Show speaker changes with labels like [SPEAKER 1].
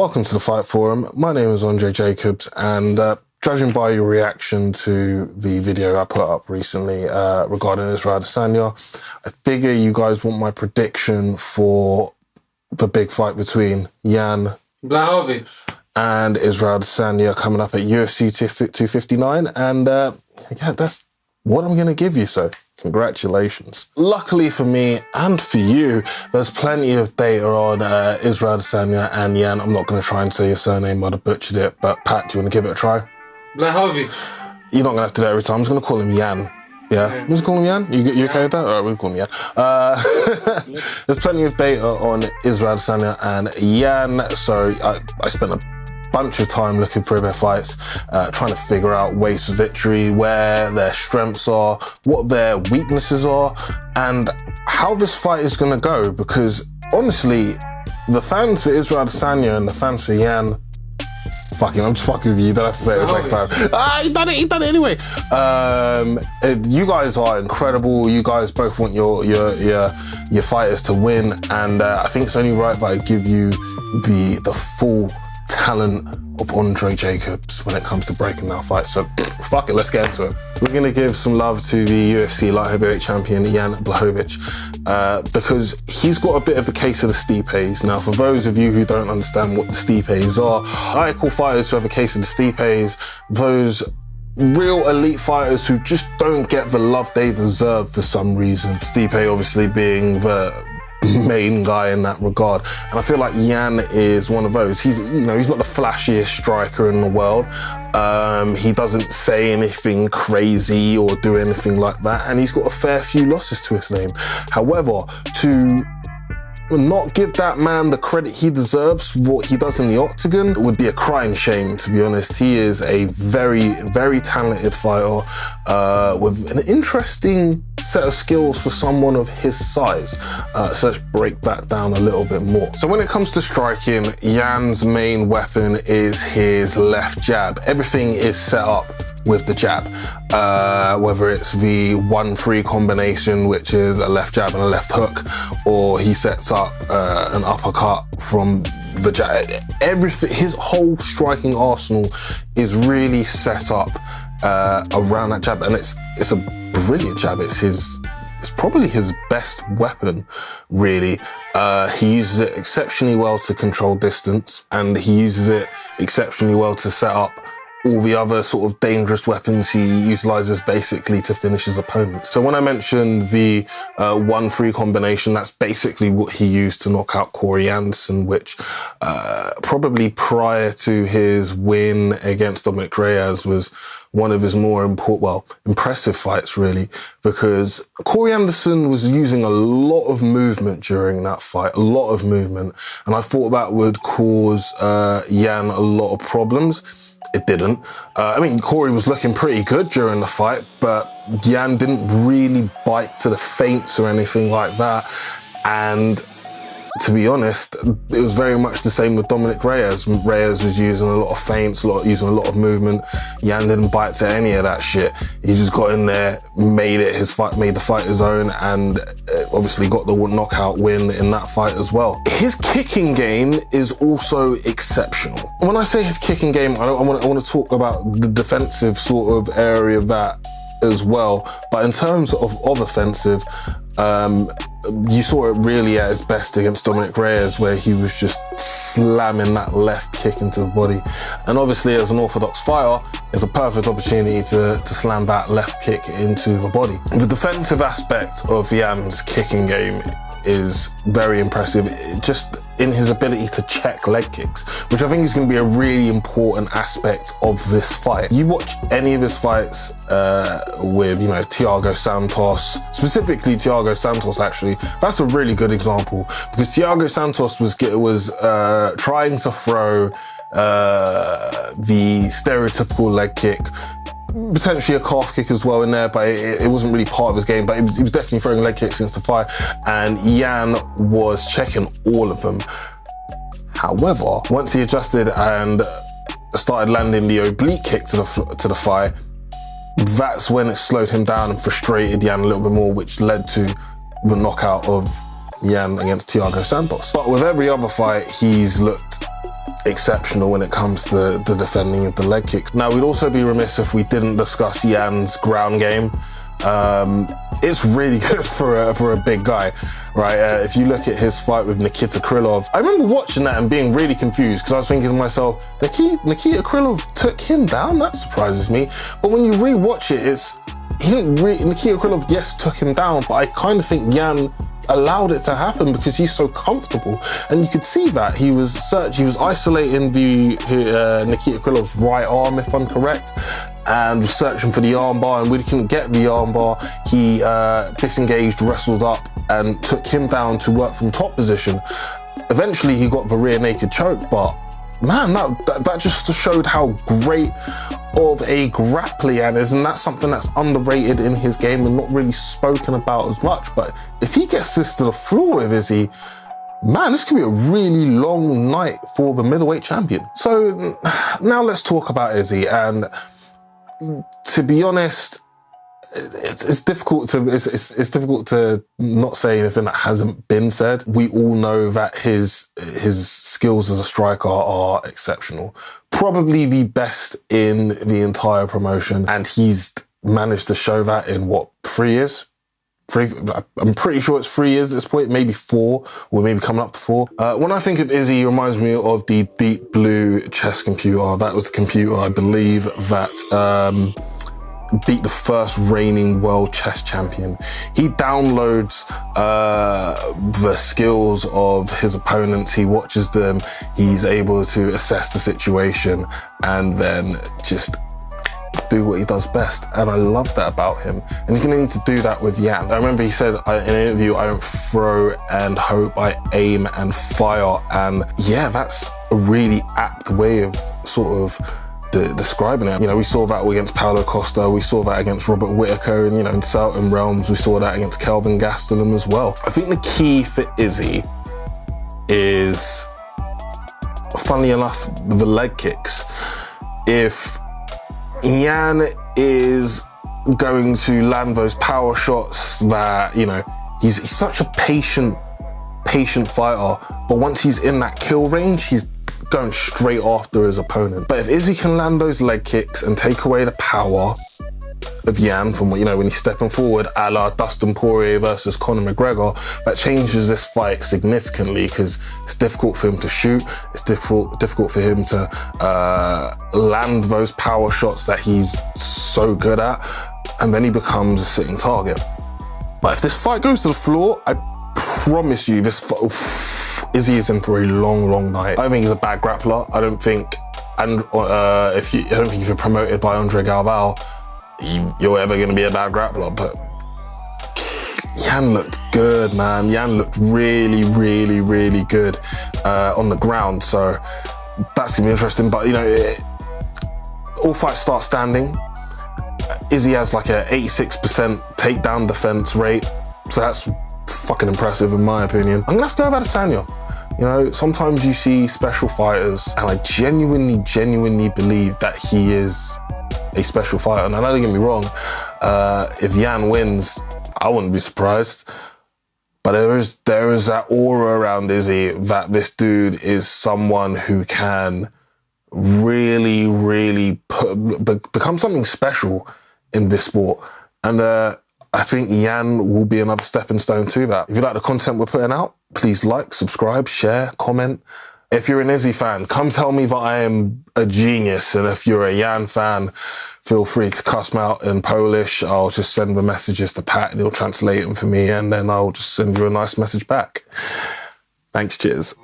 [SPEAKER 1] Welcome to the Fight Forum. My name is Andre Jacobs, and judging by your reaction to the video I put up recently regarding Israel Adesanya, I figure you guys want my prediction for the big fight between Jan
[SPEAKER 2] Blachowicz
[SPEAKER 1] and Israel Adesanya coming up at UFC 259, and yeah, that's what I'm going to give you, so congratulations. Luckily for me and for you, there's plenty of data on Israel Adesanya and Jan. I'm not going to try and say your surname, I'd have butchered it, but Pat, do you want to give it a try?
[SPEAKER 2] Blachowicz.
[SPEAKER 1] You're not going to have to do it every time. I'm just going to call him Jan. Yeah? I'm just call him Jan? You okay with that? All right, we'll call him Jan. There's plenty of data on Israel Adesanya and Jan, so I spent a bunch of time looking through their fights, trying to figure out ways for victory, where their strengths are, what their weaknesses are, and how this fight is going to go, because honestly, the fans for Israel Adesanya and the fans for Jan, I'm just fucking with you. You don't have to say it a second time. He done it anyway. You guys are incredible. You guys both want your fighters to win, and I think it's only right that I give you the full talent of Andre Jacobs when it comes to breaking down fights. So fuck it, let's get into it. We're going to give some love to the UFC light heavyweight champion Jan Blachowicz because he's got a bit of the case of the Stipes. Now, for those of you who don't understand what the Stipes are, I call fighters who have a case of the Stipes those real elite fighters who just don't get the love they deserve for some reason. Stipe obviously being the main guy in that regard, and I feel like Jan is one of those. He's not the flashiest striker in the world. He doesn't say anything crazy or do anything like that, and he's got a fair few losses to his name. However, to not give that man the credit he deserves for what he does in the octagon would be a crying shame, to be honest. He is a very, very talented fighter with an interesting set of skills for someone of his size. So let's break that down a little bit more. So when it comes to striking, Jan's main weapon is his left jab. Everything is set up with the jab, whether it's the 1-3 combination, which is a left jab and a left hook, or he sets up an uppercut from the jab. Everything, his whole striking arsenal is really set up around that jab, and it's a brilliant jab. It's probably his best weapon, really. He uses it exceptionally well to control distance, and he uses it exceptionally well to set up all the other sort of dangerous weapons he utilizes basically to finish his opponent. So when I mentioned the 1-3 combination, that's basically what he used to knock out Corey Anderson, which probably prior to his win against Dominic Reyes was one of his more impressive fights, really, because Corey Anderson was using a lot of movement during that fight, a lot of movement, and I thought that would cause Jan a lot of problems. It didn't. I mean, Corey was looking pretty good during the fight, but Jan didn't really bite to the feints or anything like that. And to be honest, it was very much the same with Dominic Reyes. Reyes was using a lot of feints, using a lot of movement. Jan didn't bite to any of that shit. He just got in there, made the fight his own, and obviously got the knockout win in that fight as well. His kicking game is also exceptional. When I say his kicking game, I want to talk about the defensive sort of area of that as well. But in terms of offensive, you saw it really at its best against Dominic Reyes, where he was just slamming that left kick into the body. And obviously, as an orthodox fighter, it's a perfect opportunity to slam that left kick into the body. The defensive aspect of Jan's kicking game is very impressive, just in his ability to check leg kicks, which I think is going to be a really important aspect of this fight. You watch any of his fights with, Thiago Santos, specifically Thiago Santos, actually, that's a really good example, because Thiago Santos was trying to throw the stereotypical leg kick, potentially a calf kick as well in there, but it wasn't really part of his game. But he was definitely throwing leg kicks since the fight, and Jan was checking all of them. However, once he adjusted and started landing the oblique kick to the thigh, that's when it slowed him down and frustrated Jan a little bit more, which led to the knockout of Jan against Thiago Santos. But with every other fight, he's looked exceptional when it comes to the defending of the leg kicks. Now, we'd also be remiss if we didn't discuss Yan's ground game. It's really good for a big guy, right? If you look at his fight with Nikita Krylov, I remember watching that and being really confused because I was thinking to myself, Nikita Krylov took him down? That surprises me. But when you re-watch it, Nikita Krylov, yes, took him down, but I kind of think Yan allowed it to happen because he's so comfortable, and you could see that he was isolating Nikita Krylov's right arm, if I'm correct, and was searching for the armbar, and when he couldn't get the armbar, he disengaged, wrestled up, and took him down to work from top position. Eventually, he got the rear naked choke, but man, that just showed how great of a grappler Yan is, and that's something that's underrated in his game and not really spoken about as much. But if he gets this to the floor with Izzy, man, this could be a really long night for the middleweight champion. So now let's talk about Izzy, and to be honest, it's difficult to not say anything that hasn't been said. We all know that his skills as a striker are exceptional, probably the best in the entire promotion, and he's managed to show that in 3 years. I'm pretty sure it's 3 years at this point, maybe 4, or maybe coming up to 4. When I think of Izzy, he reminds me of the Deep Blue chess computer. That was the computer, I believe, that beat the first reigning world chess champion. He downloads the skills of his opponents, he watches them, he's able to assess the situation, and then just do what he does best. And I love that about him. And he's going to need to do that with Yan. I remember he said in an interview, I don't throw and hope, I aim and fire. And yeah, that's a really apt way of sort of describing it. You know, we saw that against Paulo Costa, we saw that against Robert Whittaker, and, you know, in certain realms, we saw that against Kelvin Gastelum as well. I think the key for Izzy is, funnily enough, the leg kicks. If Yan is going to land those power shots that, you know, he's such a patient fighter, but once he's in that kill range, he's going straight after his opponent. But if Izzy can land those leg kicks and take away the power of Yan from, you know, when he's stepping forward, a la Dustin Poirier versus Conor McGregor, that changes this fight significantly because it's difficult for him to shoot. It's difficult for him to land those power shots that he's so good at, and then he becomes a sitting target. But if this fight goes to the floor, I promise you, Izzy is in for a long night. I don't think he's a bad grappler. I don't think if you're promoted by Andre Galvao, you're ever going to be a bad grappler. But Yan looked good, man. Yan looked really good on the ground. So that's going to be interesting. But, you know, all fights start standing. Izzy has like a 86% takedown defense rate. So that's fucking impressive in my opinion. I'm going to have to go with Adesanya. You know, sometimes you see special fighters, and I genuinely believe that he is a special fighter. Now, don't get me wrong, if Yan wins, I wouldn't be surprised. But there is that aura around Izzy that this dude is someone who can really become something special in this sport. And I think Yan will be another stepping stone to that. If you like the content we're putting out, please like, subscribe, share, comment. If you're an Izzy fan, come tell me that I am a genius. And if you're a Yan fan, feel free to cuss me out in Polish. I'll just send the messages to Pat and he'll translate them for me, and then I'll just send you a nice message back. Thanks, cheers.